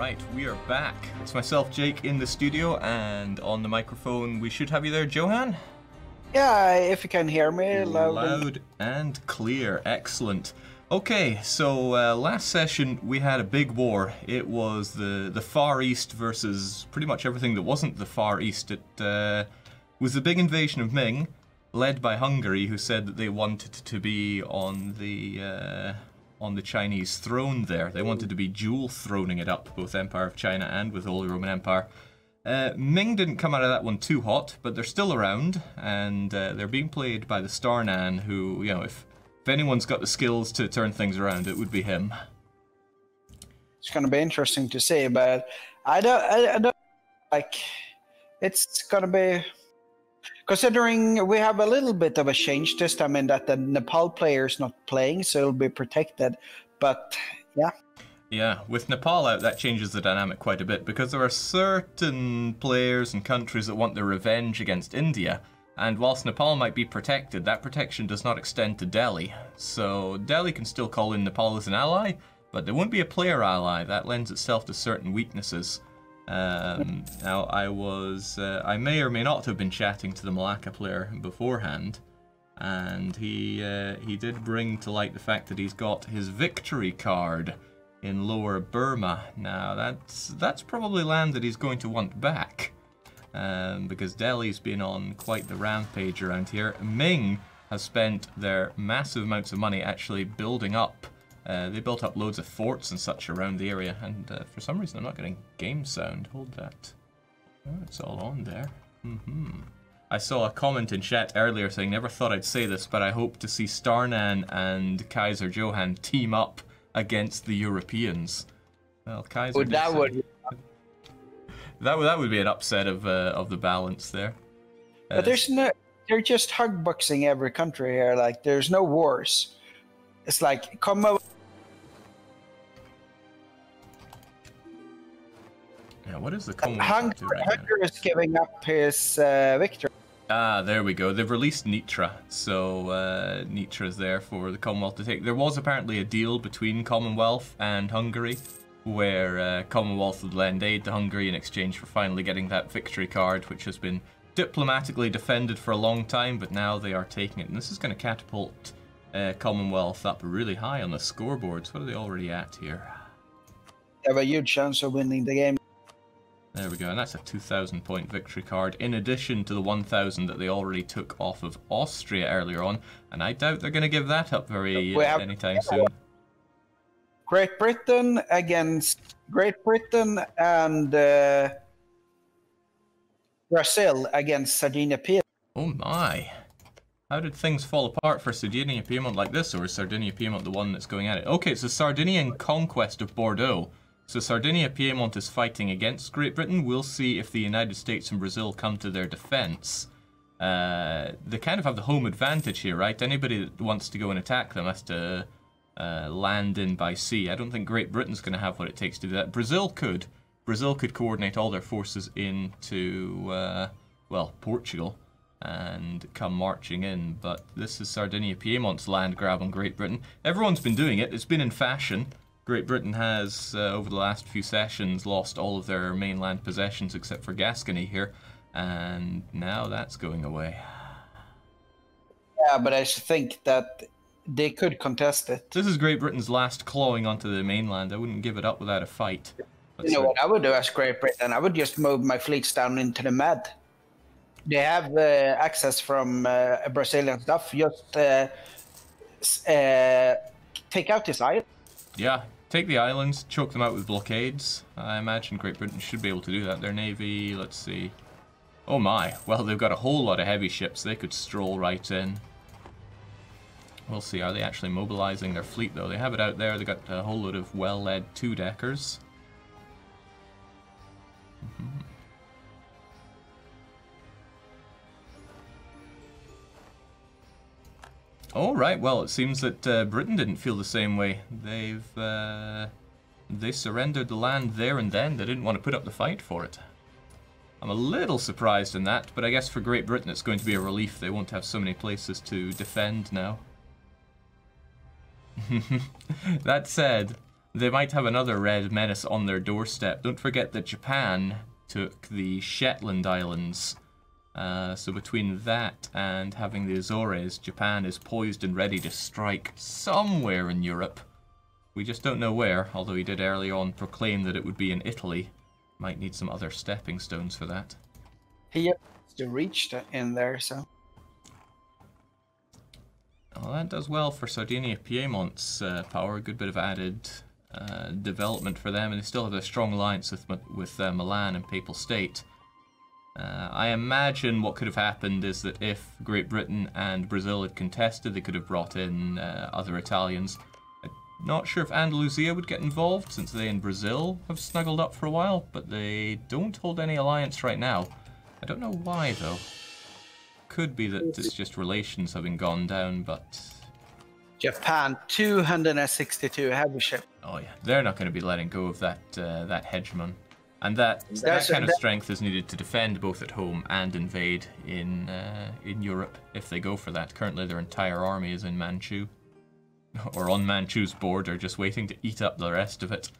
Right, we are back. It's myself, Jake, in the studio, and on the microphone we should have you there, Johan? Yeah, if you can hear me loud and clear. Excellent. Okay, so last session we had a big war. It was the Far East versus pretty much everything that wasn't the Far East. It was the big invasion of Ming, led by Hungary, who said that they wanted to be on the Chinese throne there. They wanted to be dual throning it up, both Empire of China and with Holy Roman Empire. Ming didn't come out of that one too hot, but they're still around, and they're being played by the Starnan, who, you know, if anyone's got the skills to turn things around, it would be him. It's going to be interesting to see, but I don't like. It's going to be, considering we have a little bit of a change this time in that the Nepal player is not playing, so it'll be protected. But yeah. Yeah, with Nepal out, that changes the dynamic quite a bit, because there are certain players and countries that want their revenge against India, and whilst Nepal might be protected, that protection does not extend to Delhi. So Delhi can still call in Nepal as an ally, but they won't be a player ally. That lends itself to certain weaknesses. Now, I may or may not have been chatting to the Malacca player beforehand, and he did bring to light the fact that he's got his victory card in Lower Burma. Now, that's probably land that he's going to want back, because Delhi's been on quite the rampage around here. Ming has spent their massive amounts of money actually building up. They built up loads of forts and such around the area, and for some reason I'm not getting game sound. Hold that. Oh, it's all on there. I saw a comment in chat earlier saying, never thought I'd say this, but I hope to see Starnan and Kaiser Johan team up against the Europeans. Well, Kaiser... that would be an upset of the balance there. But there's no... They're just hugboxing every country here. Like, there's no wars. It's like, come over... Yeah, what is the Commonwealth Hungary is giving up his victory. Ah, there we go. They've released Nitra, so Nitra's there for the Commonwealth to take. There was apparently a deal between Commonwealth and Hungary, where Commonwealth would lend aid to Hungary in exchange for finally getting that victory card, which has been diplomatically defended for a long time, but now they are taking it. And this is going to catapult Commonwealth up really high on the scoreboards. What are they already at here? They have a huge chance of winning the game. There we go, and that's a 2,000 point victory card, in addition to the 1,000 that they already took off of Austria earlier on, and I doubt they're going to give that up anytime soon. Great Britain against Great Britain and Brazil against Sardinia-Piedmont. Oh my. How did things fall apart for Sardinia-Piedmont like this, or is Sardinia-Piedmont the one that's going at it? Okay, it's the Sardinian conquest of Bordeaux. So Sardinia-Piedmont is fighting against Great Britain. We'll see if the United States and Brazil come to their defense. They kind of have the home advantage here, right? Anybody that wants to go and attack them has to land in by sea. I don't think Great Britain's going to have what it takes to do that. Brazil could. Brazil could coordinate all their forces into, well, Portugal and come marching in. But this is Sardinia-Piemont's land grab on Great Britain. Everyone's been doing it. It's been in fashion. Great Britain has, over the last few sessions, lost all of their mainland possessions except for Gascony here, and now that's going away. Yeah, but I think that they could contest it. This is Great Britain's last clawing onto the mainland. I wouldn't give it up without a fight. You know what I would do as Great Britain? I would just move my fleets down into the Med. They have access from Brazilian stuff. Just take out this island. Yeah, take the islands, choke them out with blockades. I imagine Great Britain should be able to do that. Their navy, let's see. Oh my, well, they've got a whole lot of heavy ships. They could stroll right in. We'll see, are they actually mobilizing their fleet though? They have it out there. They've got a whole load of well-led two-deckers. All right, well, it seems that Britain didn't feel the same way. They surrendered the land there and then. They didn't want to put up the fight for it. I'm a little surprised in that, but I guess for Great Britain it's going to be a relief. They won't have so many places to defend now. That said, they might have another red menace on their doorstep. Don't forget that Japan took the Shetland Islands. So between that and having the Azores, Japan is poised and ready to strike somewhere in Europe. We just don't know where, although he did early on proclaim that it would be in Italy. Might need some other stepping stones for that. He has to reach in there, so... Well, that does well for Sardinia Piemont's power. A good bit of added development for them, and they still have a strong alliance with Milan and Papal State. I imagine what could have happened is that if Great Britain and Brazil had contested, they could have brought in other Italians. I'm not sure if Andalusia would get involved, since they and Brazil have snuggled up for a while, but they don't hold any alliance right now. I don't know why, though. Could be that it's just relations having gone down, but... Japan, 262 heavy ship. Oh yeah, they're not going to be letting go of that that hegemon. And that kind of strength is needed to defend both at home and invade in Europe, if they go for that. Currently their entire army is in Manchu. Or on Manchu's border, just waiting to eat up the rest of it.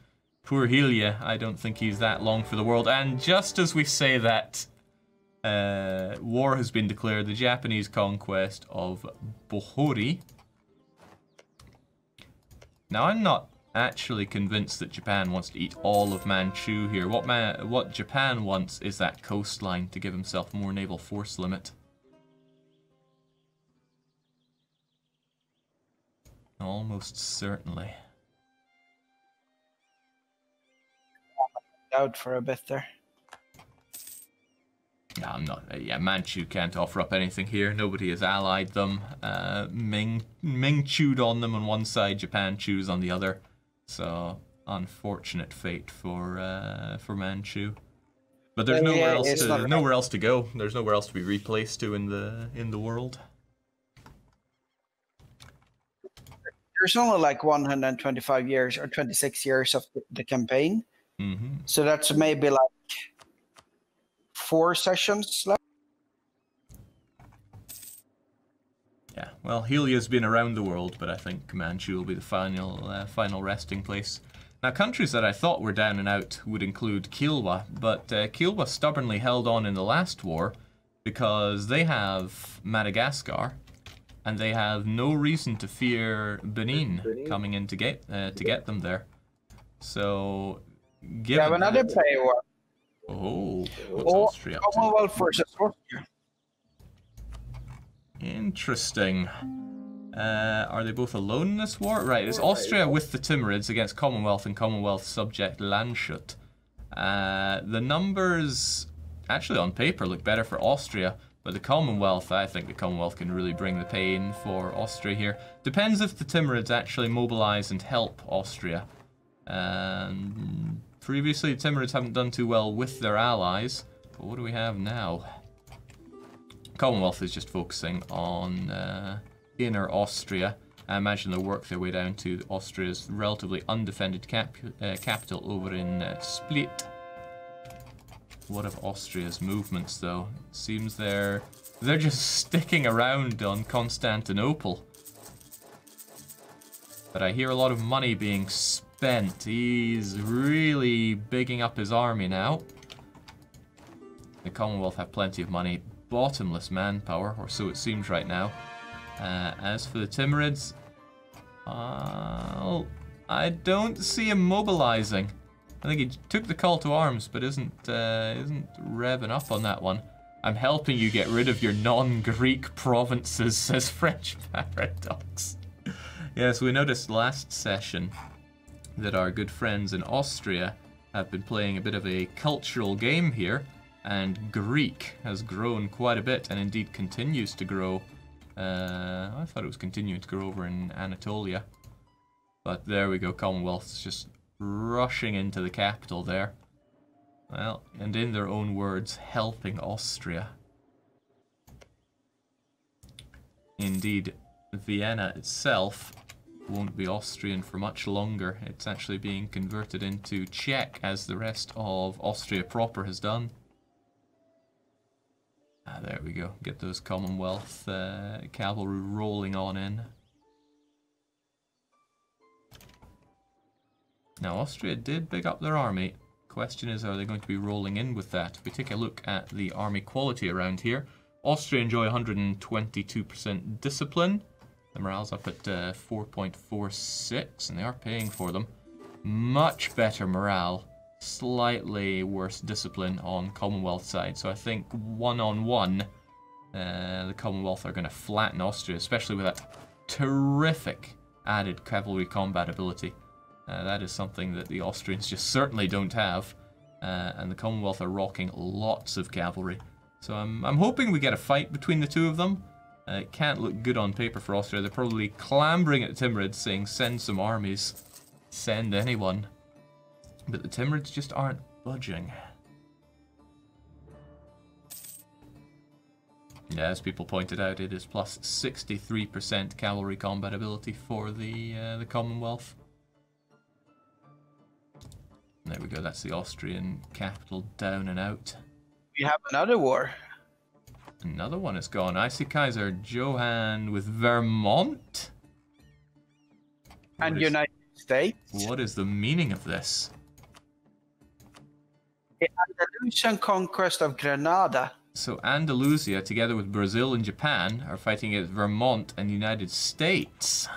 Poor Helia, I don't think he's that long for the world. And just as we say that... war has been declared, the Japanese conquest of Bohori. Now, I'm not actually convinced that Japan wants to eat all of Manchu here. What Japan wants is that coastline to give himself more naval force limit. Almost certainly. Out for a bit there. No, I'm not. Yeah, Manchu can't offer up anything here. Nobody has allied them. Ming chewed on them on one side, Japan chews on the other. So unfortunate fate for Manchu. But there's nowhere else to go. There's nowhere else to be replaced to in the world. There's only like 125 years or 26 years of the campaign. Mm-hmm. So that's maybe like 4 sessions left. Yeah, well, Helia's been around the world, but I think Manchu will be the final resting place. Now, countries that I thought were down and out would include Kilwa, but Kilwa stubbornly held on in the last war because they have Madagascar, and they have no reason to fear Benin coming in to get them there. So, given have another player. Oh, what's Austria up to? Commonwealth versus Austria. Interesting. Are they both alone in this war? Right, it's Austria with the Timurids against Commonwealth and Commonwealth subject Landshut. The numbers, actually on paper, look better for Austria, but the Commonwealth, I think the Commonwealth can really bring the pain for Austria here. Depends if the Timurids actually mobilize and help Austria. Previously, the Timurids haven't done too well with their allies, but what do we have now? Commonwealth is just focusing on inner Austria. I imagine they'll work their way down to Austria's relatively undefended capital over in Split. What of Austria's movements, though? It seems they're just sticking around on Constantinople. But I hear a lot of money being spent. He's really bigging up his army now. The Commonwealth have plenty of money. Bottomless manpower, or so it seems right now. As for the Timurids, I don't see him mobilizing. I think he took the call to arms, but isn't revving up on that one. I'm helping you get rid of your non-Greek provinces, says French Paradox. Yes, we noticed last session that our good friends in Austria have been playing a bit of a cultural game here, and Greek has grown quite a bit, and indeed continues to grow. I thought it was continuing to grow over in Anatolia. But there we go, Commonwealth's just rushing into the capital there. Well, and in their own words, helping Austria. Indeed, Vienna itself won't be Austrian for much longer. It's actually being converted into Czech, as the rest of Austria proper has done. There we go. Get those Commonwealth cavalry rolling on in. Now, Austria did big up their army. Question is, are they going to be rolling in with that? If we take a look at the army quality around here, Austria enjoy 122% discipline. The morale's up at 4.46, and they are paying for them. Much better morale, slightly worse discipline on Commonwealth side. So I think one-on-one, the Commonwealth are going to flatten Austria, especially with that terrific added cavalry combat ability. That is something that the Austrians just certainly don't have, and the Commonwealth are rocking lots of cavalry. So I'm hoping we get a fight between the two of them. It can't look good on paper for Austria. They're probably clambering at the Timurids saying, send some armies, send anyone. But the Timurids just aren't budging. Yeah, as people pointed out, it is plus 63% cavalry combat ability for the Commonwealth. There we go, that's the Austrian capital down and out. We have another war. Another one is gone. I see Kaiser Johann with Vermont. And United States. What is the meaning of this? The Andalusian conquest of Granada. So Andalusia, together with Brazil and Japan, are fighting against Vermont and United States.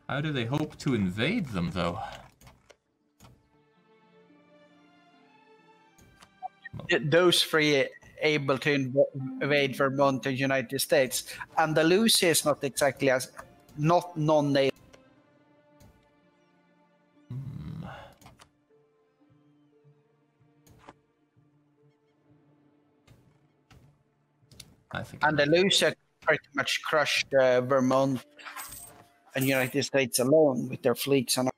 How do they hope to invade them, though? Those three able to invade Vermont and United States. Andalusia is not exactly as not non-native. I think Andalusia pretty much crushed Vermont and United States alone with their fleets and.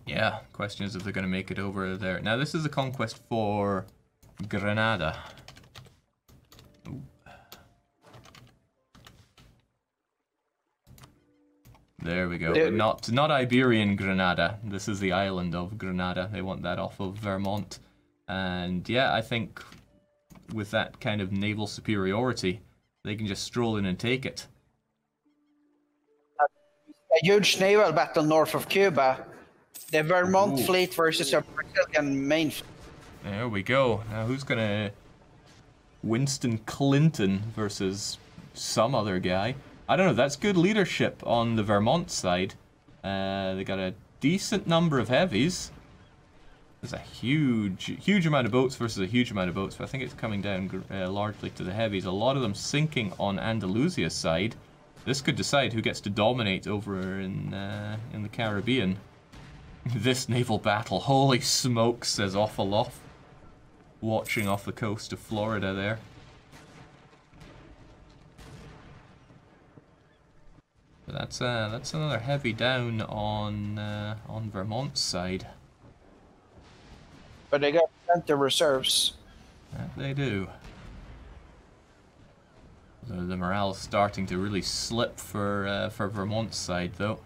Yeah, question is if they're going to make it over there. Now this is a conquest for Granada. Ooh. There we go. Not Iberian Granada. This is the island of Granada. They want that off of Vermont. And yeah, I think with that kind of naval superiority, they can just stroll in and take it. A huge naval battle north of Cuba. The Vermont fleet versus a Brazilian main fleet. There we go. Now who's gonna... Winston Clinton versus some other guy. I don't know, that's good leadership on the Vermont side. They got a decent number of heavies. There's a huge amount of boats versus a huge amount of boats, but I think it's coming down largely to the heavies. A lot of them sinking on Andalusia's side. This could decide who gets to dominate over in the Caribbean. This naval battle, holy smokes, says Awful watching off the coast of Florida there. But that's another heavy down on Vermont's side. But they got plenty of reserves. That they do. The morale's starting to really slip for Vermont's side, though.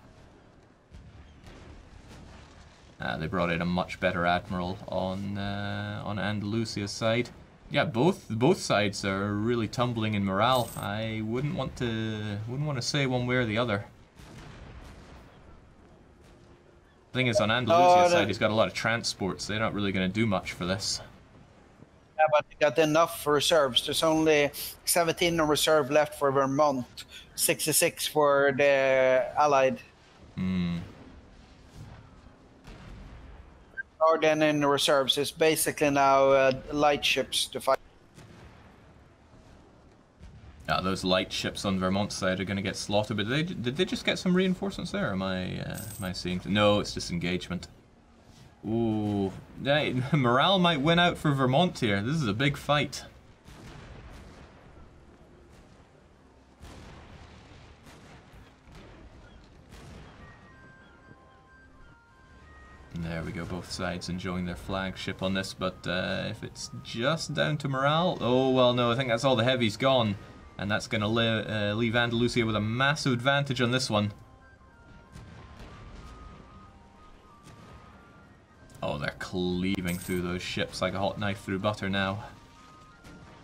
They brought in a much better admiral on Andalusia's side. Yeah, both sides are really tumbling in morale. I wouldn't want to say one way or the other. The thing is, on Andalusia's side, he's got a lot of transports. They're not really going to do much for this. Yeah, but they got enough reserves. There's only 17 in reserve left for Vermont, 66 for the Allied. More than in the reserves. It's basically now light ships to fight. Yeah, those light ships on Vermont's side are going to get slaughtered. But did they just get some reinforcements there? Or am I seeing? No, it's just engagement. Ooh, morale might win out for Vermont here. This is a big fight. And there we go, both sides enjoying their flagship on this, but if it's just down to morale... Oh, well, no, I think that's all the heavies gone. And that's going to leave Andalusia with a massive advantage on this one. Oh, they're cleaving through those ships like a hot knife through butter now.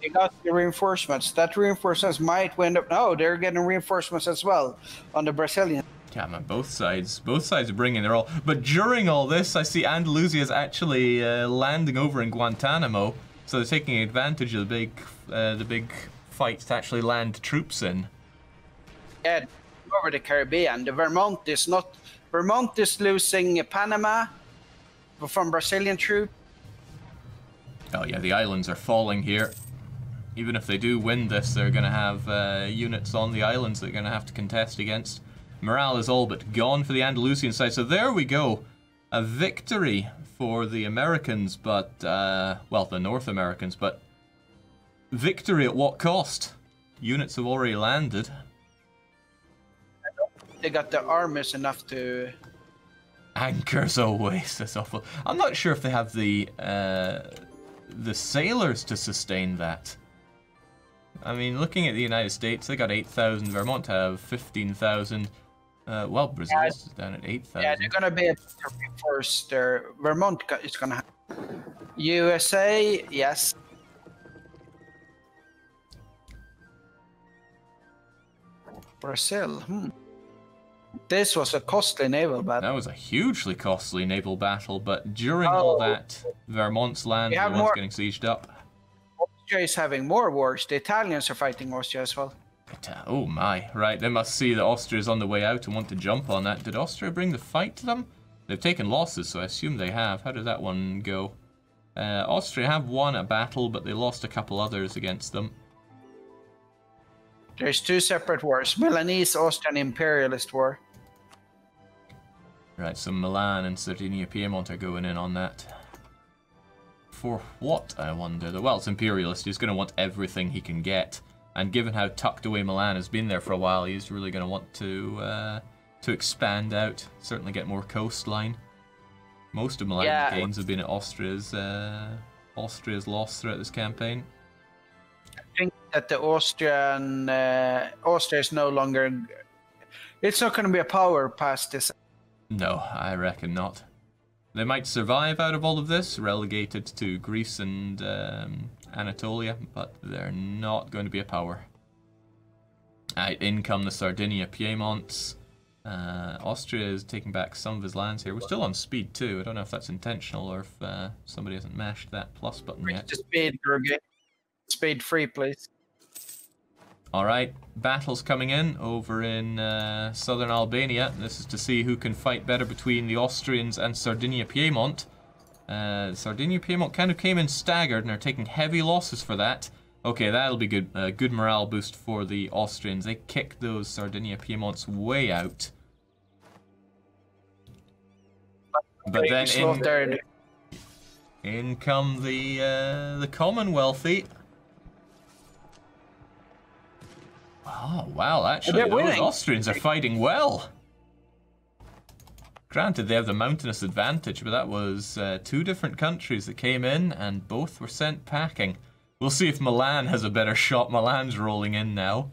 They got the reinforcements. That reinforcements might wind up... No, they're getting reinforcements as well on the Brazilian. Yeah, man, both sides are bringing their all. But during all this, I see Andalusia is actually landing over in Guantanamo, so they're taking advantage of the big fight to actually land troops in. Yeah, over the Caribbean. The Vermont is not. Vermont is losing Panama from Brazilian troops. Oh yeah, the islands are falling here. Even if they do win this, they're going to have units on the islands they're going to have to contest against. Morale is all but gone for the Andalusian side. So there we go. A victory for the Americans, but, well, the North Americans, but victory at what cost? Units have already landed. They got the armies enough to... Anchors always, that's awful. I'm not sure if they have the sailors to sustain that. I mean, looking at the United States, they got 8,000. Vermont have 15,000. Well, Brazil's down at 8,000. Yeah, they're gonna be able to reinforce their... Vermont is gonna have... USA, yes. Brazil, This was a costly naval battle. That was a hugely costly naval battle, but during all that, Vermont's land was getting sieged up. Austria is having more wars. The Italians are fighting Austria as well. Oh my, right, they must see that Austria's on the way out and want to jump on that. Did Austria bring the fight to them? They've taken losses, so I assume they have. How did that one go? Austria have won a battle, but they lost a couple others against them. There's two separate wars. Milanese, Austrian Imperialist War. Right, so Milan and Sardinia Piedmont are going in on that. For what, I wonder? Well, it's Imperialist. He's going to want everything he can get. And given how tucked away Milan has been there for a while, he's really going to want to expand out. Certainly get more coastline. Most of Milan's gains have been at Austria's loss throughout this campaign. I think that the Austria is no longer... It's not going to be a power past this. No, I reckon not. They might survive out of all of this, relegated to Greece and Anatolia, but they're not going to be a power. In come the Sardinia Piemonts. Austria is taking back some of his lands here. We're still on speed too. I don't know if that's intentional or if somebody hasn't mashed that plus button yet. Just speed, Gergely. Speed free, please. Alright, battles coming in over in southern Albania. This is to see who can fight better between the Austrians and Sardinia Piedmont. Sardinia Piedmont kind of came in staggered and are taking heavy losses for that. Okay, that'll be good. Good morale boost for the Austrians. They kicked those Sardinia Piemonts way out. But then in come the Commonwealthy. Oh, wow, actually, those Austrians are fighting well. Granted, they have the mountainous advantage, but that was two different countries that came in, and both were sent packing. We'll see if Milan has a better shot. Milan's rolling in now.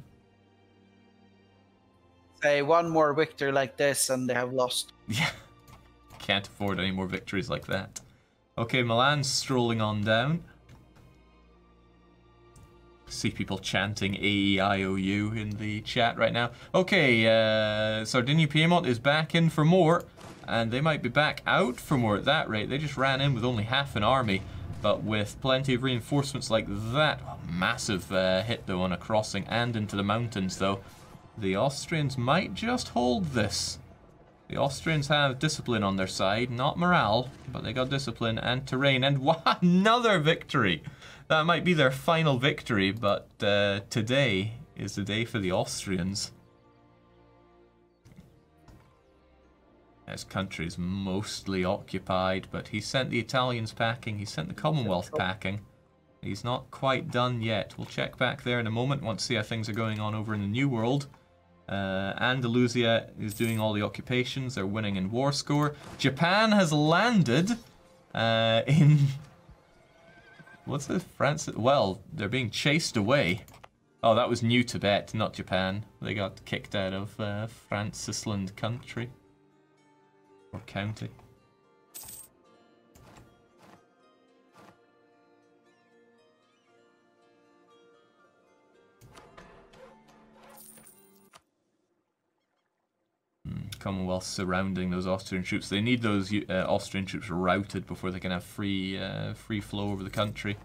Say one more victory like this, and they have lost. Yeah, can't afford any more victories like that. Okay, Milan's strolling on down. See people chanting AEIOU in the chat right now. Okay, Sardinia Piedmont is back in for more, and they might be back out for more at that rate. They just ran in with only half an army, but with plenty of reinforcements like that. Oh, massive hit though on a crossing and into the mountains though. The Austrians might just hold this. The Austrians have discipline on their side, not morale, but they got discipline and terrain, and another victory! That might be their final victory, but today is the day for the Austrians. His country's mostly occupied, but he sent the Italians packing, he sent the Commonwealth packing. He's not quite done yet. We'll check back there in a moment, want to see how things are going on over in the New World. Andalusia is doing all the occupations, they're winning in war score. Japan has landed in... What's this? France? Well, they're being chased away. Oh, that was New Tibet, not Japan. They got kicked out of Francisland country. Or county. Commonwealth surrounding those Austrian troops. They need those Austrian troops routed before they can have free flow over the country.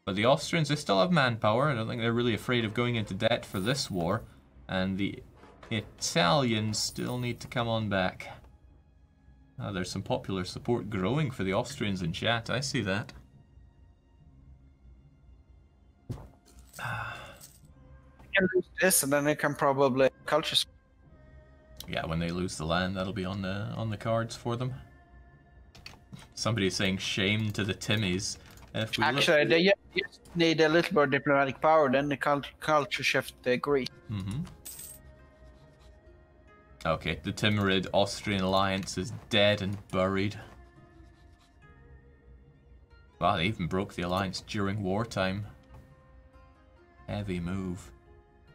But the Austrians, they still have manpower. I don't think they're really afraid of going into debt for this war. And the Italians still need to come on back. There's some popular support growing for the Austrians in chat. I see that. Can lose this, and then they can probably culture. Yeah, when they lose the land, that'll be on the cards for them. Somebody's saying shame to the Timmies. Actually, they just need a little more diplomatic power, then the culture shift Greece. Mm-hmm. Okay, the Timurid Austrian alliance is dead and buried. Wow, they even broke the alliance during wartime. Heavy move.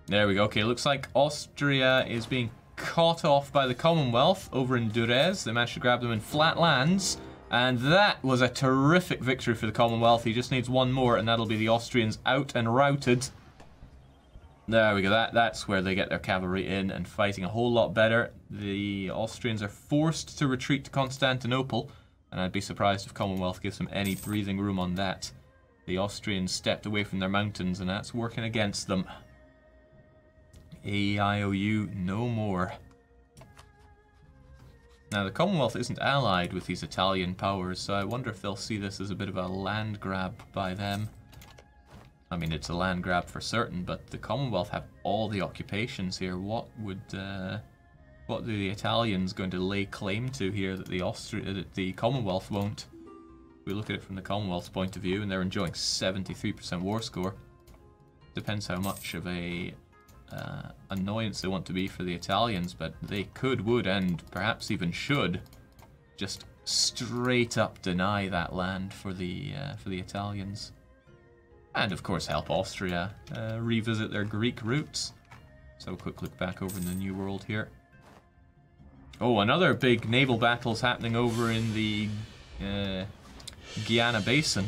There we go. Okay, looks like Austria is being caught off by the Commonwealth over in Durez. They managed to grab them in flat lands. And that was a terrific victory for the Commonwealth. He just needs one more, and that'll be the Austrians out and routed. There we go. That's where they get their cavalry in and fighting a whole lot better. The Austrians are forced to retreat to Constantinople, and I'd be surprised if Commonwealth gives them any breathing room on that. The Austrians stepped away from their mountains, and that's working against them. AIOU no more. Now, the Commonwealth isn't allied with these Italian powers, so I wonder if they'll see this as a bit of a land grab by them. I mean, it's a land grab for certain, but the Commonwealth have all the occupations here. What are the Italians going to lay claim to here that the Commonwealth won't? We look at it from the Commonwealth's point of view, and they're enjoying 73% war score. Depends how much of a annoyance they want to be for the Italians, but they could, would, and perhaps even should just straight up deny that land for the Italians. And of course help Austria revisit their Greek roots. So a quick look back over in the New World here. Oh, another big naval battle's happening over in the Guiana Basin.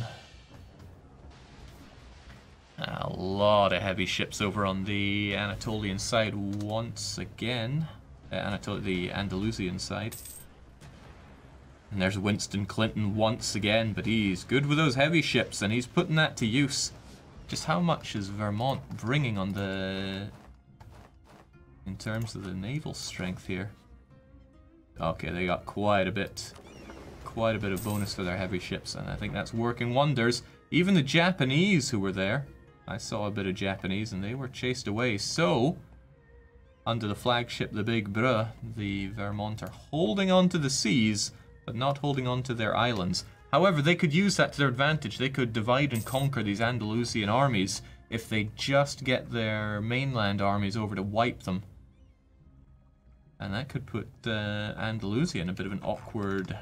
A lot of heavy ships over on the Anatolian side once again. The Andalusian side. And there's Winston Clinton once again, but he's good with those heavy ships and he's putting that to use. Just how much is Vermont bringing on in terms of the naval strength here? Okay, they got quite a bit of bonus for their heavy ships, and I think that's working wonders. Even the Japanese who were there, I saw a bit of Japanese and they were chased away. So, under the flagship, the Big Bru, the Vermont are holding on to the seas, but not holding on to their islands. However, they could use that to their advantage. They could divide and conquer these Andalusian armies if they just get their mainland armies over to wipe them. And that could put Andalusia in a bit of an awkward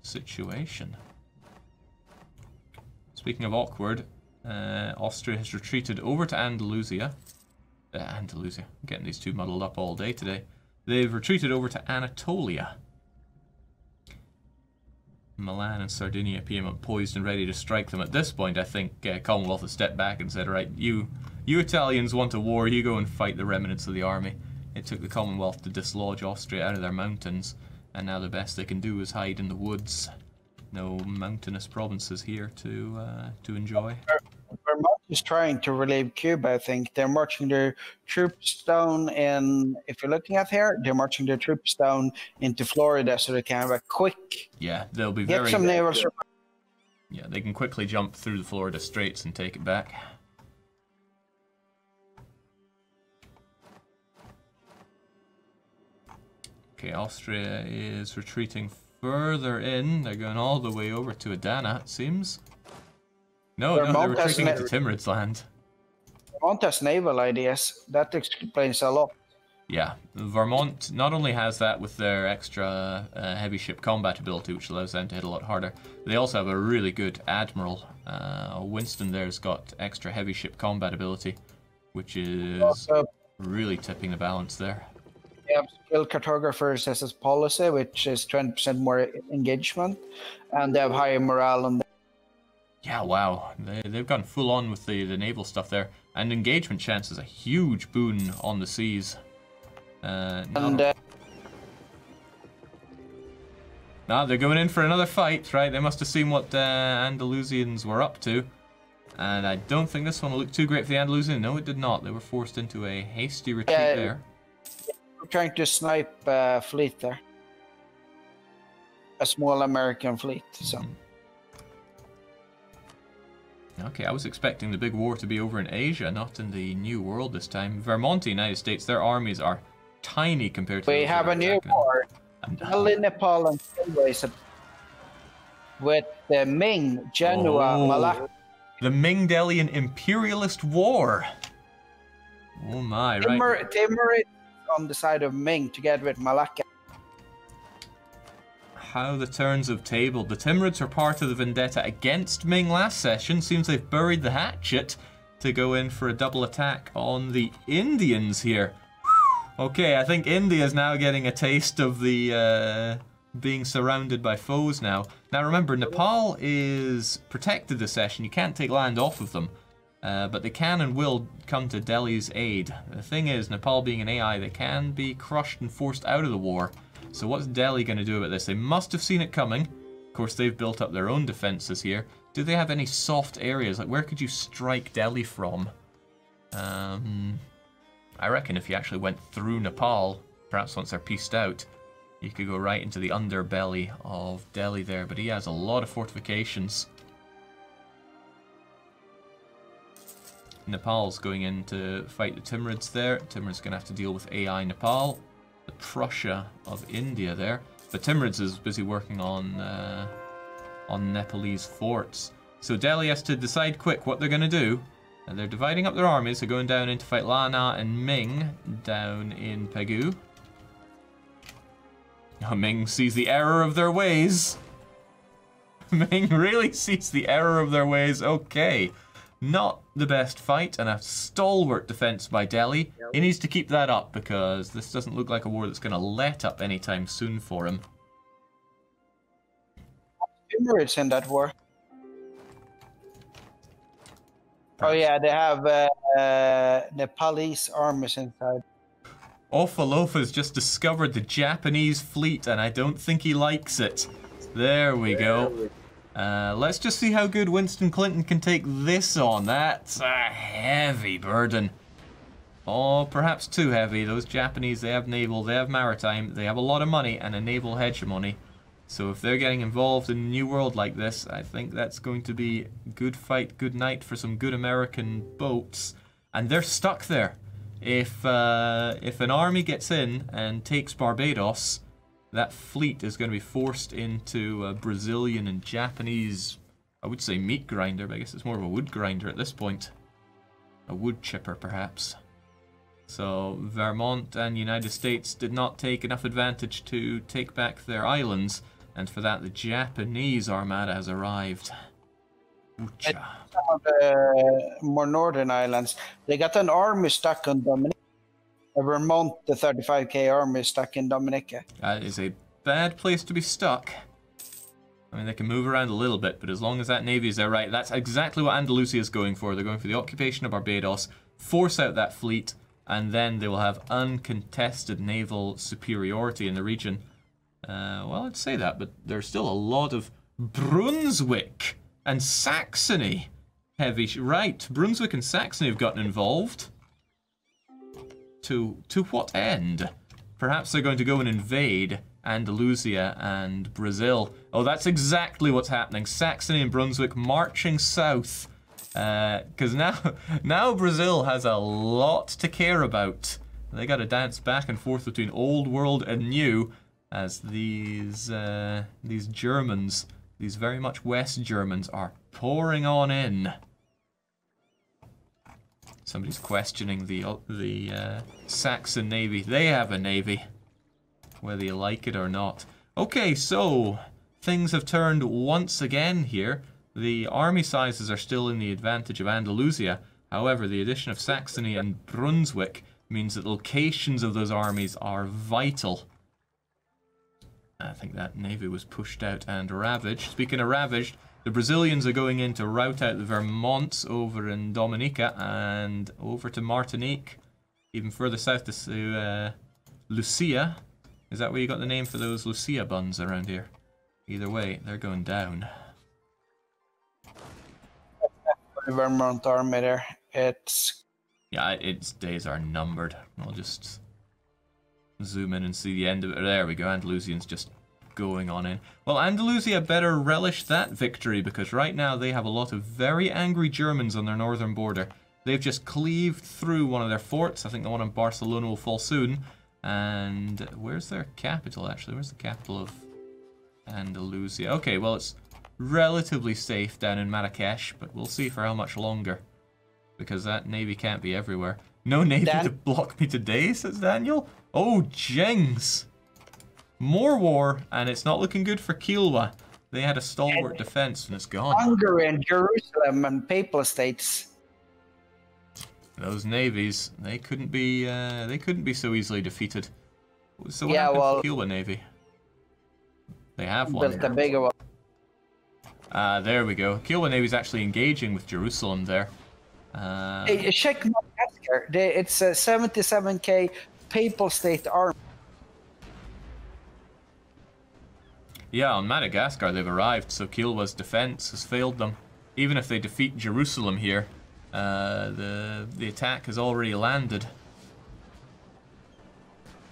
situation. Speaking of awkward, Austria has retreated over to Andalusia. I'm getting these two muddled up all day today. They've retreated over to Anatolia. Milan and Sardinia appear poised and ready to strike them. At this point, I think Commonwealth has stepped back and said, right, you Italians want a war, you go and fight the remnants of the army. It took the Commonwealth to dislodge Austria out of their mountains, and now the best they can do is hide in the woods. No mountainous provinces here to enjoy. Vermont is trying to relieve Cuba, I think. They're marching their troops down, and if you're looking at here, they're marching their troops down into Florida so they can have a quick... Yeah, they'll be get some naval... Yeah, they can quickly jump through the Florida Straits and take it back. Okay, Austria is retreating further in. They're going all the way over to Adana, it seems. No, they're retreating into Timurid's land. Vermont has naval ideas. That explains a lot. Yeah, Vermont not only has that with their extra heavy ship combat ability, which allows them to hit a lot harder, they also have a really good admiral. Winston there's got extra heavy ship combat ability, which is really tipping the balance there. They have skilled cartographers as a policy, which is 20% more engagement, and they have higher morale on them. Yeah, wow. They've gone full on with the naval stuff there. And engagement chance is a huge boon on the seas. Ah, they're going in for another fight, right? They must have seen what Andalusians were up to. And I don't think this one will look too great for the Andalusians. No, it did not. They were forced into a hasty retreat there. We're trying to snipe fleet there. A small American fleet, so. Okay, I was expecting the big war to be over in Asia, not in the New World this time. Vermont, United States, their armies are tiny compared to we have a new war. Only Nepal and Stellaris with the Ming, Genoa, Malacca. The Ming-Delian Imperialist War. Oh my, right. Timur on the side of Ming together with Malacca. How the turns have tabled. The Timurids were part of the vendetta against Ming last session. Seems they've buried the hatchet to go in for a double attack on the Indians here. Okay, I think India's now getting a taste of the being surrounded by foes now. Now remember, Nepal is protected this session. You can't take land off of them. But they can and will come to Delhi's aid. The thing is, Nepal being an AI, they can be crushed and forced out of the war. So what's Delhi going to do about this? They must have seen it coming. Of course, they've built up their own defenses here. Do they have any soft areas? Like, where could you strike Delhi from? I reckon if you actually went through Nepal, perhaps once they're pieced out, you could go right into the underbelly of Delhi there. But he has a lot of fortifications. Nepal's going in to fight the Timurids there. Timurids going to have to deal with AI Nepal. The Prussia of India there. But Timurids is busy working on Nepalese forts. So Delhi has to decide quick what they're going to do. And they're dividing up their armies. They're going down in to fight Lana and Ming down in Pegu. Oh, Ming sees the error of their ways. Ming really sees the error of their ways. Okay. Not the best fight, and a stalwart defense by Delhi. He needs to keep that up because this doesn't look like a war that's going to let up anytime soon for him. Timurids in that war. Oh yeah, they have Nepalese armies inside. Ofalofa's just discovered the Japanese fleet, and I don't think he likes it. There we go. Let's just see how good Winston Clinton can take this on. That's a heavy burden. Oh, perhaps too heavy. Those Japanese, they have naval, they have maritime, they have a lot of money and a naval hegemony. So if they're getting involved in a new world like this, I think that's going to be good fight, good night for some good American boats. And they're stuck there. If an army gets in and takes Barbados, that fleet is going to be forced into a Brazilian and Japanese, I would say meat grinder, but I guess it's more of a wood grinder at this point. A wood chipper, perhaps. So Vermont and United States did not take enough advantage to take back their islands, and for that the Japanese armada has arrived. Some of the more northern islands, they got an army stuck on Dominica. Vermont, the 35k army stuck in Dominica. That is a bad place to be stuck. I mean, they can move around a little bit, but as long as that navy is there, right, that's exactly what Andalusia is going for. They're going for the occupation of Barbados, force out that fleet, and then they will have uncontested naval superiority in the region. Well, I'd say that, but there's still a lot of Brunswick and Saxony heavy. Right, Brunswick and Saxony have gotten involved. To what end? Perhaps they're going to go and invade Andalusia and Brazil. Oh, that's exactly what's happening. Saxony and Brunswick marching south. Because now Brazil has a lot to care about. They got to dance back and forth between old world and new, as these Germans, these very much West Germans, are pouring on in. Somebody's questioning the Saxon navy. They have a navy, whether you like it or not. Okay, so things have turned once again here. The army sizes are still in the advantage of Andalusia. However, the addition of Saxony and Brunswick means that the locations of those armies are vital. I think that navy was pushed out and ravaged. Speaking of ravaged, the Brazilians are going in to rout out the Vermonts over in Dominica and over to Martinique, even further south to Lucia. Is that where you got the name for those Lucia buns around here? Either way, they're going down. The Vermont army there. It's... Yeah, its days are numbered. I'll just zoom in and see the end of it. There we go, Andalusians just going on in. Well, Andalusia better relish that victory, because right now they have a lot of very angry Germans on their northern border. They've just cleaved through one of their forts. I think the one in Barcelona will fall soon. And where's their capital, actually? Where's the capital of Andalusia? Okay, well, it's relatively safe down in Marrakesh, but we'll see for how much longer, because that navy can't be everywhere. No navy to block me today, says Daniel. Oh, jings! More war, and it's not looking good for Kilwa. They had a stalwart defense, and it's gone. Hungary and Jerusalem and Papal States. Those navies, they couldn't be so easily defeated. So what Yeah, happened well, to Kilwa Navy? They have one. Built a bigger one. There we go. Kilwa Navy's actually engaging with Jerusalem there. Check Madagascar. It's a 77k Papal State army. Yeah, on Madagascar they've arrived, so Kilwa's defense has failed them. Even if they defeat Jerusalem here, the attack has already landed.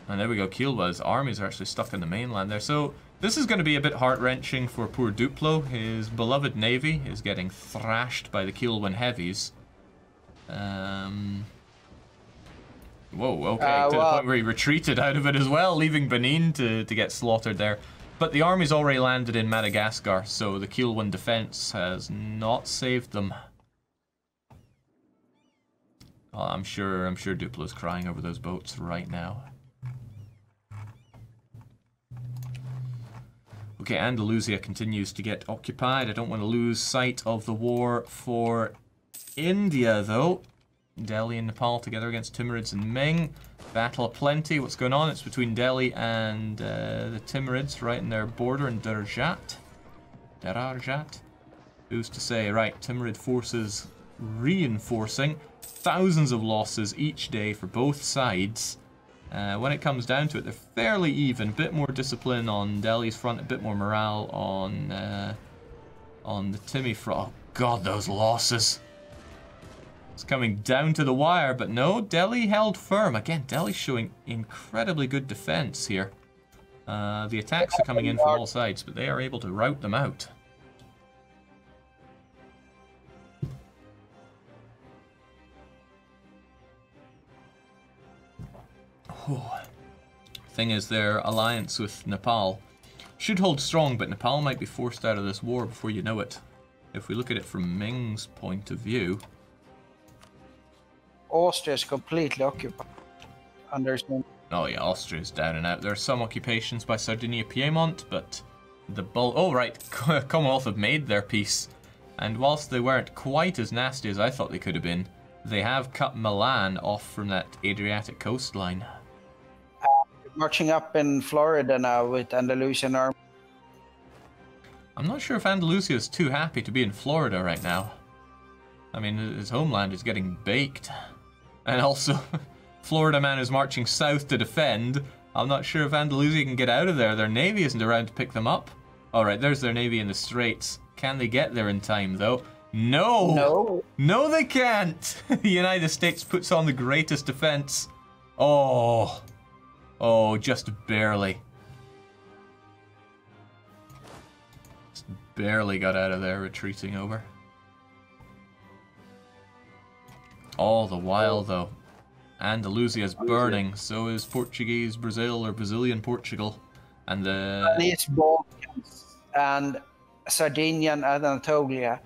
And there we go, Kilwa's armies are actually stuck in the mainland there. So this is going to be a bit heart-wrenching for poor Duplo. His beloved navy is getting thrashed by the Kilwan heavies. Whoa, okay, to the point where he retreated out of it as well, leaving Benin to get slaughtered there. But the army's already landed in Madagascar, so the Kilwan defense has not saved them. Oh, I'm sure Duplo's crying over those boats right now. Okay, Andalusia continues to get occupied. I don't want to lose sight of the war for India, though. Delhi and Nepal together against Timurids and Ming. Battle aplenty. What's going on? It's between Delhi and the Timurids, right in their border in DDRJake. Who's to say? Right, Timurid forces reinforcing. Thousands of losses each day for both sides. When it comes down to it, they're fairly even. A bit more discipline on Delhi's front, a bit more morale on the Timmy front. Oh God, those losses! It's coming down to the wire, but no, Delhi held firm. Again, Delhi's showing incredibly good defense here. The attacks are coming in from all sides, but they are able to rout them out. Oh. Thing is, their alliance with Nepal should hold strong, but Nepal might be forced out of this war before you know it. If we look at it from Ming's point of view, Austria is completely occupied. Understand? Oh yeah, Austria's down and out. There are some occupations by Sardinia, Piedmont, but the bulk... Oh right, Commonwealth have made their peace. And whilst they weren't quite as nasty as I thought they could have been, they have cut Milan off from that Adriatic coastline. Marching up in Florida now with Andalusian army. I'm not sure if Andalusia is too happy to be in Florida right now. I mean, his homeland is getting baked. And also, Florida man is marching south to defend. I'm not sure if Andalusia can get out of there. Their navy isn't around to pick them up. Alright, there's their navy in the Straits. Can they get there in time, though? No! No! No, they can't! The United States puts on the greatest defense. Oh. Oh, just barely. Just barely got out of there, retreating over. All the while, though, Andalusia's burning, so is Portuguese Brazil, or Brazilian Portugal. And the... East Balkans and Sardinia and Anatolia.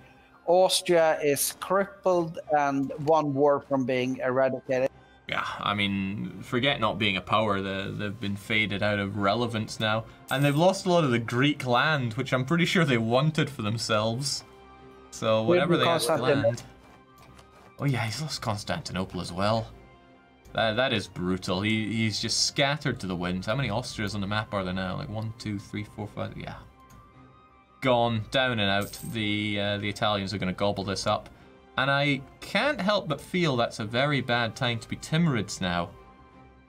Austria is crippled and one war from being eradicated. Yeah, I mean, forget not being a power, they've been faded out of relevance now. And they've lost a lot of the Greek land, which I'm pretty sure they wanted for themselves. So whatever they have land... Oh yeah, he's lost Constantinople as well. That is brutal. He's just scattered to the wind. How many Austrias on the map are there now? Like 1, 2, 3, 4, 5... Yeah. Gone, down and out. The Italians are going to gobble this up. And I can't help but feel that's a very bad time to be Timurids now.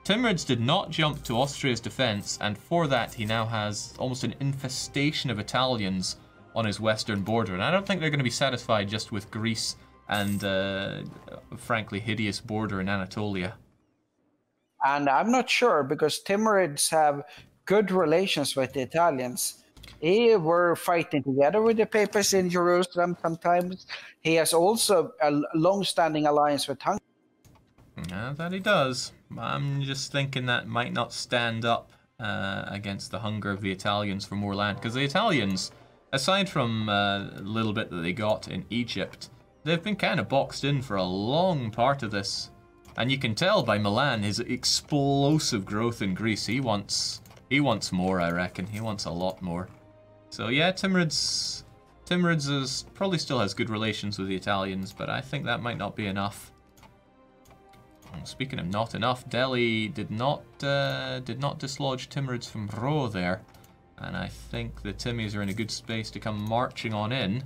Timurids did not jump to Austria's defense, and for that he now has almost an infestation of Italians on his western border. And I don't think they're going to be satisfied just with Greece and a frankly hideous border in Anatolia. And I'm not sure, because Timurids have good relations with the Italians. He were fighting together with the Papists in Jerusalem sometimes. He has also a long-standing alliance with Hungary. Yeah, that he does. I'm just thinking that might not stand up against the hunger of the Italians for more land. Because the Italians, aside from a little bit that they got in Egypt, they've been kind of boxed in for a long part of this. And you can tell by Milan, his explosive growth in Greece. He wants more, I reckon. He wants a lot more. So yeah, Timurids probably still has good relations with the Italians, but I think that might not be enough. Speaking of not enough, Delhi did not dislodge Timurids from Ro there, and I think the Timmies are in a good space to come marching on in.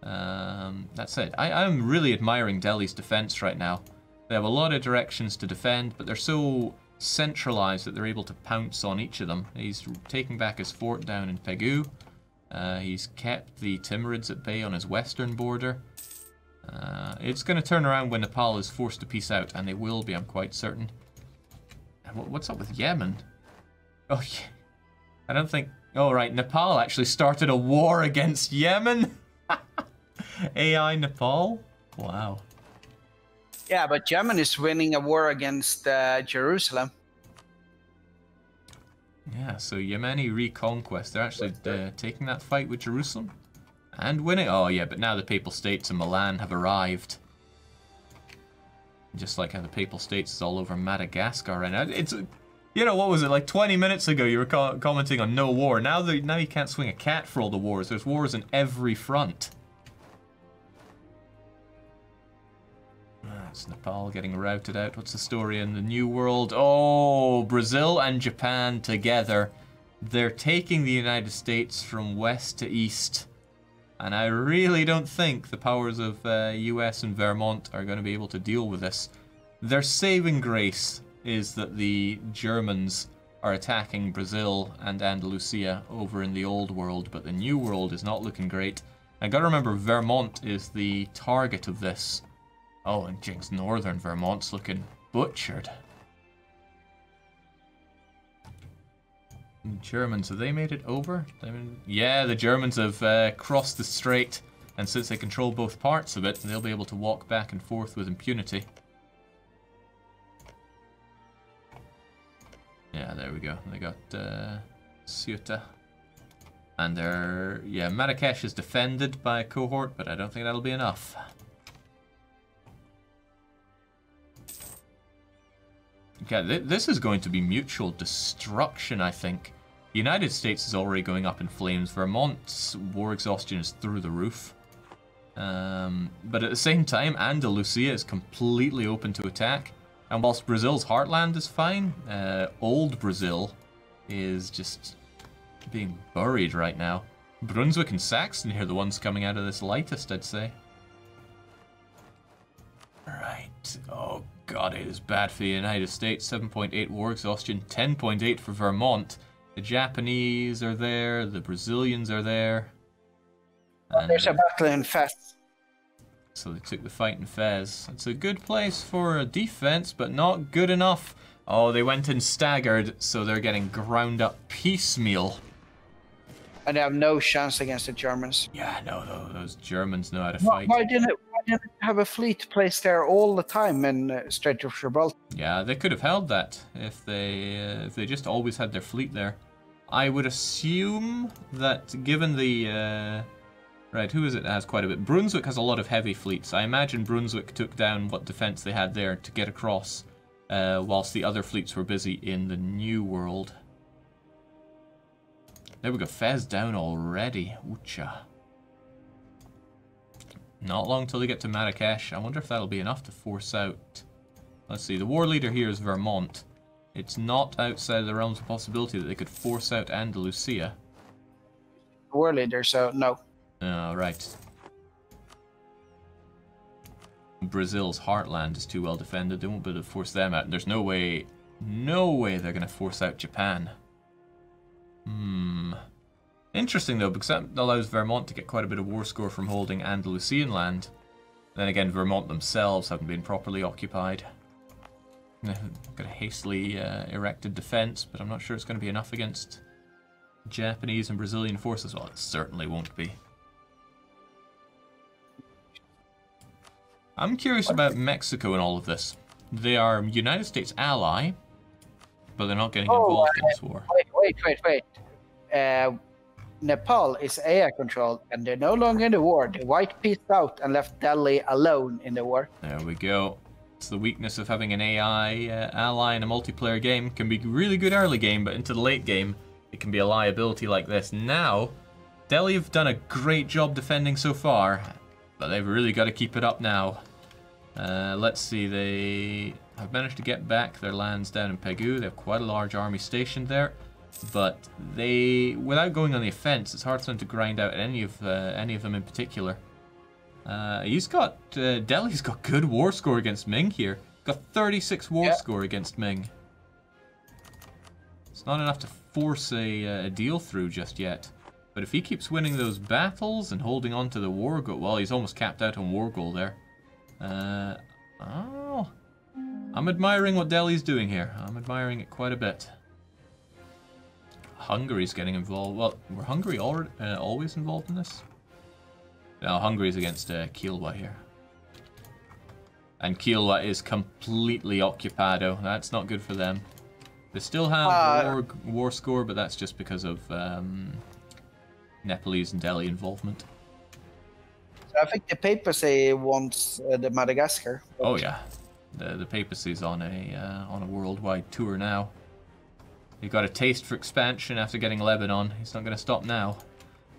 That's it. I'm really admiring Delhi's defense right now. They have a lot of directions to defend, but they're so centralized that they're able to pounce on each of them. He's taking back his fort down in Pegu. He's kept the Timurids at bay on his western border. It's going to turn around when Nepal is forced to peace out, and they will be, I'm quite certain. What's up with Yemen? Oh, yeah. I don't think... Oh, right, Nepal actually started a war against Yemen? AI Nepal? Wow. Yeah, but Yemen is winning a war against Jerusalem. Yeah, so Yemeni reconquest. They're actually taking that fight with Jerusalem and winning. Oh yeah, but now the Papal States and Milan have arrived. Just like how the Papal States is all over Madagascar right now. It's, you know, what was it, like 20 minutes ago you were commenting on no war. Now you can't swing a cat for all the wars. There's wars in every front. It's Nepal getting routed out. What's the story in the New World? Oh, Brazil and Japan together. They're taking the United States from west to east. And I really don't think the powers of US and Vermont are going to be able to deal with this. Their saving grace is that the Germans are attacking Brazil and Andalusia over in the Old World, but the New World is not looking great. I gotta remember, Vermont is the target of this. Oh, and Jinx, northern Vermont's looking butchered. Germans, have they made it over? I mean, yeah, the Germans have crossed the strait, and since they control both parts of it, they'll be able to walk back and forth with impunity. Yeah, there we go. They got Ceuta. And they're... yeah, Marrakesh is defended by a cohort, but I don't think that'll be enough. Okay, this is going to be mutual destruction, I think. The United States is already going up in flames. Vermont's war exhaustion is through the roof. But at the same time, Andalusia is completely open to attack. And whilst Brazil's heartland is fine, old Brazil is just being buried right now. Brunswick and Saxony are the ones coming out of this lightest, I'd say. Right. Oh god, it is bad for the United States. 7.8 war exhaustion, 10.8 for Vermont. The Japanese are there, the Brazilians are there. And there's a battle in Fez. So they took the fight in Fez. It's a good place for a defense, but not good enough. Oh, they went in staggered, so they're getting ground up piecemeal. And they have no chance against the Germans. Yeah, no, those Germans know how to fight. Why didn't they have a fleet placed there all the time in Strait of Gibraltar? Yeah, they could have held that if they just always had their fleet there. I would assume that given the... right, who is it that has quite a bit? Brunswick has a lot of heavy fleets. I imagine Brunswick took down what defense they had there to get across, whilst the other fleets were busy in the New World. There we go, Fez down already. Ucha. Not long till they get to Marrakesh. I wonder if that'll be enough to force out... Let's see, the war leader here is Vermont. It's not outside the realms of possibility that they could force out Andalusia. War leader, so no. Oh, right. Brazil's heartland is too well defended. They won't be able to force them out. And there's no way No way they're going to force out Japan. Interesting though, because that allows Vermont to get quite a bit of war score from holding Andalusian land. Then again, Vermont themselves haven't been properly occupied. Got a hastily erected defense, but I'm not sure it's going to be enough against Japanese and Brazilian forces. Well, it certainly won't be. I'm curious about Mexico in all of this. They are United States ally, but they're not getting involved in this war. Wait. Nepal is AI controlled, and they're no longer in the war. The white pieced out and left Delhi alone in the war. There we go. It's the weakness of having an AI ally in a multiplayer game. Can be really good early game, but into the late game, it can be a liability like this. Now, Delhi have done a great job defending so far, but they've really got to keep it up now. Let's see, they have managed to get back their lands down in Pegu. They have quite a large army stationed there, but they, without going on the offense, it's hard for them to grind out any of them in particular. Delhi's got good war score against Ming here. Got 36 war score against Ming. It's not enough to force a deal through just yet. But if he keeps winning those battles and holding on to the war goal, well, he's almost capped out on war goal there. I'm admiring what Delhi's doing here. I'm admiring it quite a bit. Hungary's getting involved. Well, were Hungary always involved in this? No, Hungary's against Kilwa here. And Kilwa is completely occupado. That's not good for them. They still have war score, but that's just because of Nepalese and Delhi involvement. I think the papacy wants the Madagascar. Oh yeah, the papacy's on a worldwide tour now. He got a taste for expansion after getting Lebanon. He's not going to stop now.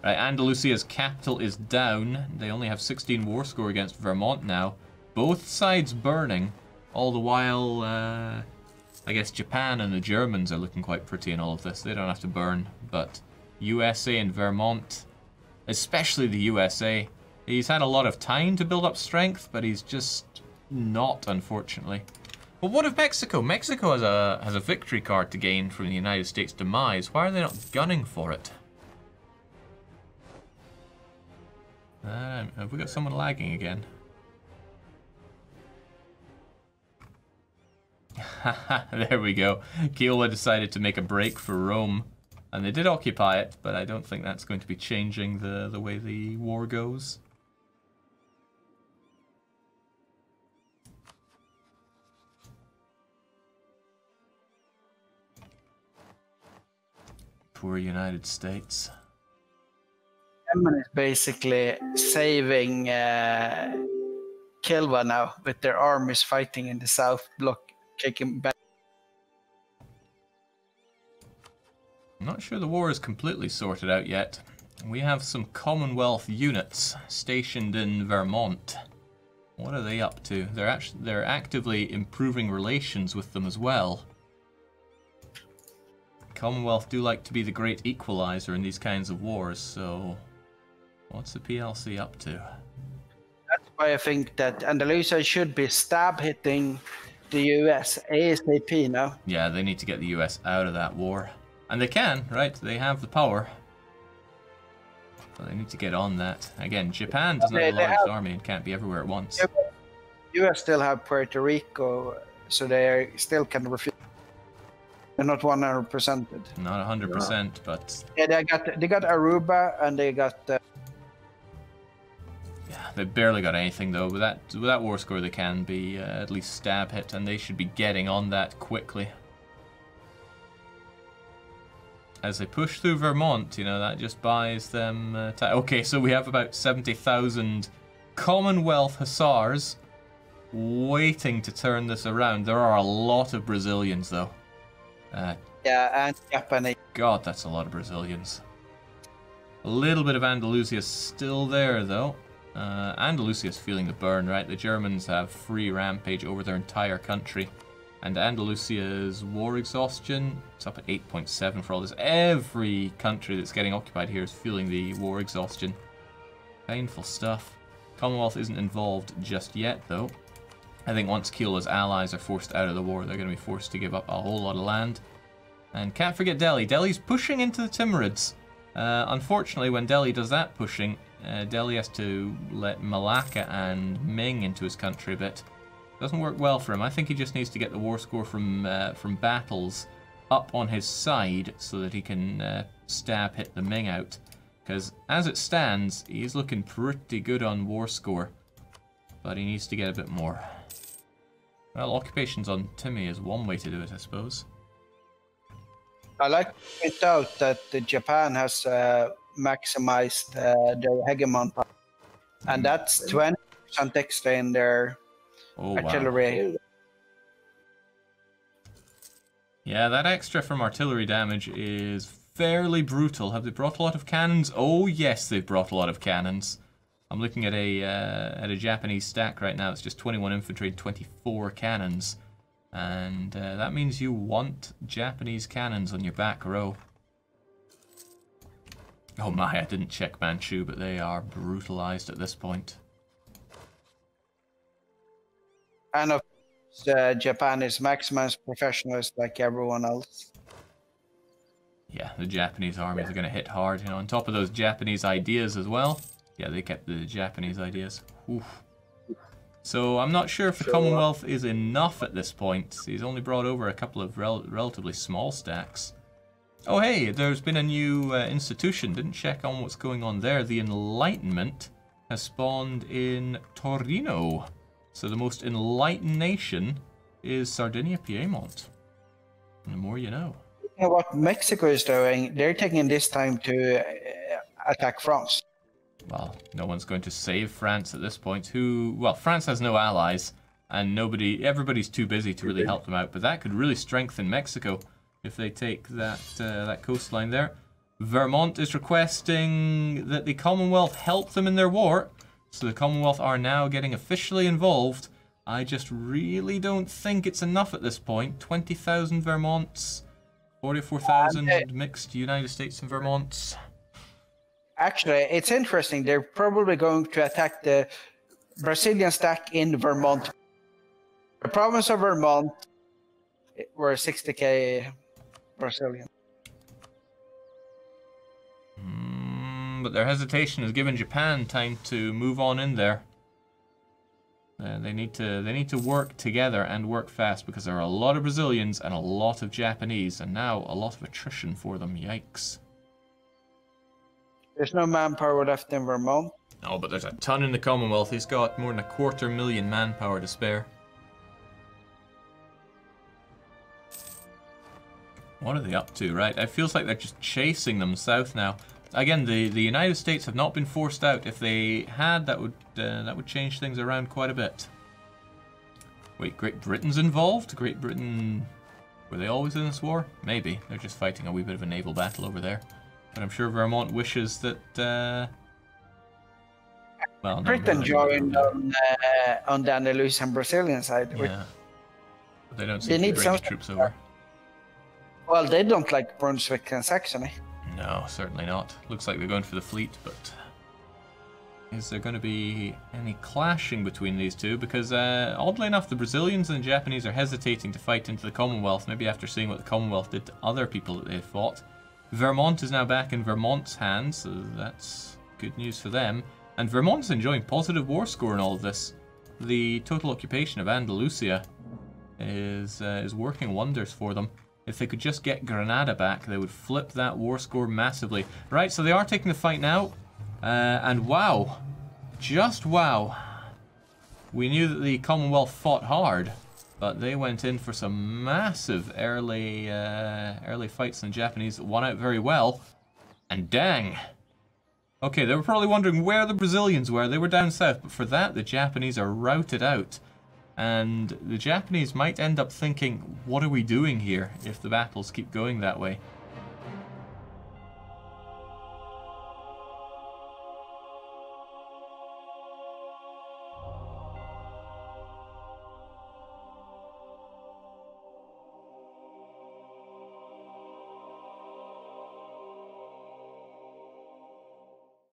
Right, Andalusia's capital is down. They only have 16 war score against Vermont now. Both sides burning. All the while, I guess Japan and the Germans are looking quite pretty in all of this. They don't have to burn, but USA and Vermont, especially the USA. He's had a lot of time to build up strength, but he's just not, unfortunately. But what of Mexico? Mexico has a victory card to gain from the United States' demise. Why are they not gunning for it? Have we got someone lagging again? There we go. Kiowa decided to make a break for Rome. And they did occupy it, but I don't think that's going to be changing the way the war goes. Poor United States. Yemen is basically saving Kilwa now with their armies fighting in the south bloc, kicking back. I'm not sure the war is completely sorted out yet. We have some Commonwealth units stationed in Vermont. What are they up to? They're actively improving relations with them as well. Commonwealth do like to be the great equalizer in these kinds of wars, so what's the PLC up to? That's why I think that Andalusia should be stab hitting the US ASAP now. Yeah, they need to get the US out of that war. And they can, right? They have the power. But they need to get on that. Again, Japan doesn't have the largest army and can't be everywhere at once. US still have Puerto Rico, so they still can refuse. They're not 100%. Not 100%, but yeah, they got Aruba and they got. Yeah, they've barely got anything though. With that war score, they can be at least stab hit, and they should be getting on that quickly. As they push through Vermont, you know, that just buys them okay, so we have about 70,000 Commonwealth Hussars waiting to turn this around. There are a lot of Brazilians though. Yeah, and Japanese. God, that's a lot of Brazilians. A little bit of Andalusia still there, though. Andalusia's feeling the burn, right? The Germans have free rampage over their entire country. And Andalusia's war exhaustion, it's up at 8.7 for all this. Every country that's getting occupied here is feeling the war exhaustion. Painful stuff. Commonwealth isn't involved just yet, though. I think once Kyoto's allies are forced out of the war, they're going to be forced to give up a whole lot of land. And can't forget Delhi. Delhi's pushing into the Timurids. Unfortunately, when Delhi does that pushing, Delhi has to let Malacca and Ming into his country a bit. Doesn't work well for him. I think he just needs to get the war score from battles up on his side so that he can hit the Ming out. Because as it stands, he's looking pretty good on war score. But he needs to get a bit more. Well, occupations on Timmy is one way to do it, I suppose. I like to point out that Japan has maximized their hegemon power. And that's 20% extra in their artillery. Wow. Yeah, that extra from artillery damage is fairly brutal. Have they brought a lot of cannons? Oh yes, they've brought a lot of cannons. I'm looking at a Japanese stack right now. It's just 21 infantry and 24 cannons. And that means you want Japanese cannons on your back row. Oh my, I didn't check Manchu, but they are brutalized at this point. And of course, Japan is maximized professionals like everyone else. Yeah, the Japanese armies are going to hit hard, you know, on top of those Japanese ideas as well. Yeah, they kept the Japanese ideas. Oof. So I'm not sure if the Commonwealth is enough at this point. He's only brought over a couple of relatively small stacks. Oh hey, there's been a new institution. Didn't check on what's going on there. The Enlightenment has spawned in Torino. So the most enlightened nation is Sardinia-Piedmont. And the more you know. You know what Mexico is doing? They're taking this time to attack France. Well, no one's going to save France at this point. Well, France has no allies, and everybody's too busy to really help them out. But that could really strengthen Mexico if they take that coastline there. Vermont is requesting that the Commonwealth help them in their war. So the Commonwealth are now getting officially involved. I just really don't think it's enough at this point. 20,000 Vermonts, 44,000 mixed United States and Vermonts. Actually, it's interesting. They're probably going to attack the Brazilian stack in Vermont. The province of Vermont were 60k Brazilian. But their hesitation has given Japan time to move on in there. They need to work together and work fast because there are a lot of Brazilians and a lot of Japanese, and now a lot of attrition for them. Yikes. There's no manpower left in Vermont. No, but there's a ton in the Commonwealth. He's got more than 250,000 manpower to spare. What are they up to, right? It feels like they're just chasing them south now. Again, the United States have not been forced out. If they had, that would change things around quite a bit. Wait, Great Britain's involved? Great Britain, were they always in this war? Maybe. They're just fighting a wee bit of a naval battle over there. But I'm sure Vermont wishes that, well, no, Britain joined on the Andalus and Brazilian side. Yeah. But they don't seem to bring any troops over. Well, they don't like Brunswick and Saxony. No, certainly not. Looks like they're going for the fleet, but is there going to be any clashing between these two? Because oddly enough, the Brazilians and the Japanese are hesitating to fight into the Commonwealth, maybe after seeing what the Commonwealth did to other people that they fought. Vermont is now back in Vermont's hands, so that's good news for them. And Vermont's enjoying positive war score in all of this. The total occupation of Andalusia is working wonders for them. If they could just get Granada back, they would flip that war score massively. Right, so they are taking the fight now. And wow. Just wow. We knew that the Commonwealth fought hard, but they went in for some massive early fights, and the Japanese won out very well. And dang. Okay, they were probably wondering where the Brazilians were. They were down south, but for that, the Japanese are routed out. And the Japanese might end up thinking, what are we doing here if the battles keep going that way?